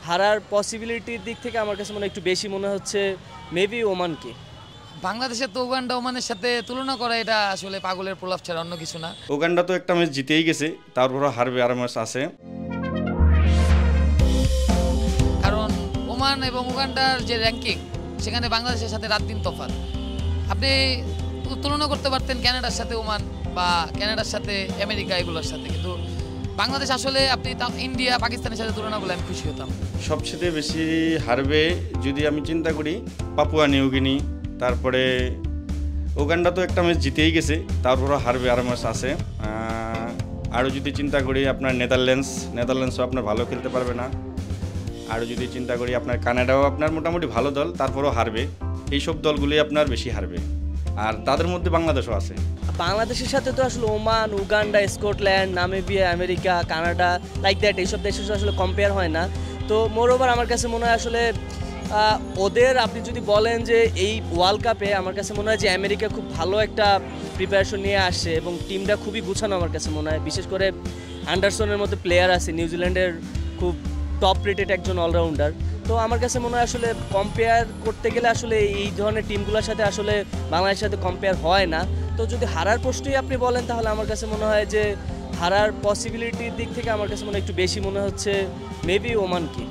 হারার পসিবিলিটির দিক থেকে আমার কাছে মনে হয় একটু বেশি মনে হচ্ছে মেবি ওমানকে। বাংলাদেশের তো উগান্ডা ওমানের সাথে তুলনা করা এটা আসলে পাগলের প্রলাপ ছাড়া অন্য কিছু না। উগান্ডা তো একটা ম্যাচ জিতেই গেছে, তারপরও হারবে আরও ম্যাচ আছে। কারণ ওমান এবং উগান্ডার যে র্যাঙ্কিং সেখানে বাংলাদেশের সাথে রাত দিন তফাৎ। আপনি তুলনা করতে পারতেন কানাডার সাথে ওমান বা কানাডার সাথে আমেরিকা এগুলোর সাথে, কিন্তু বাংলাদেশ আসলে আপনি ইন্ডিয়া পাকিস্তানের সাথে তুলনা করলে আমি খুশি হতাম। সবচেয়ে বেশি হারবে যদি আমি চিন্তা করি পাপুয়া নিউ গিনি, তারপরে উগান্ডা তো একটা ম্যাচ জিতেই গেছে, তারপরও হারবে আরও ম্যাচ আছে। আরও যদি চিন্তা করি আপনার নেদারল্যান্ডসও আপনার ভালো খেলতে পারবে না। আরও যদি চিন্তা করি আপনার কানাডাও আপনার মোটামুটি ভালো দল, তারপরও হারবে। এইসব দলগুলোই আপনার বেশি হারবে, আর তাদের মধ্যে বাংলাদেশও আছে। বাংলাদেশের সাথে তো আসলে Oman, Uganda, Scotland, Namibia, America, Canada like that এইসব দেশের সাথে আসলে কম্পেয়ার হয় না। তো মোরওভার আমার কাছে মনে হয় আসলে ওদের আপনি যদি বলেন যে এই ওয়ার্ল্ড কাপে আমার কাছে মনে হয় যে আমেরিকা খুব ভালো একটা প্রিপারেশন নিয়ে আসছে এবং টিমটা খুবই গুছানো আমার কাছে মনে হয়। বিশেষ করে অ্যান্ডারসনের মতো প্লেয়ার আছে, নিউজিল্যান্ডের খুব টপ রেটেড একজন অলরাউন্ডার। তো আমার কাছে মনে হয় আসলে কম্পেয়ার করতে গেলে আসলে এই ধরনের টিমগুলোর সাথে আসলে বাংলাদেশের সাথে কম্পেয়ার হয় না। তো যদি হারার প্রশ্নই আপনি বলেন তাহলে আমার কাছে মনে হয় যে হারার পসিবিলিটির দিক থেকে আমার কাছে মনে হয় একটু বেশি মনে হচ্ছে মেবি ওমানকে।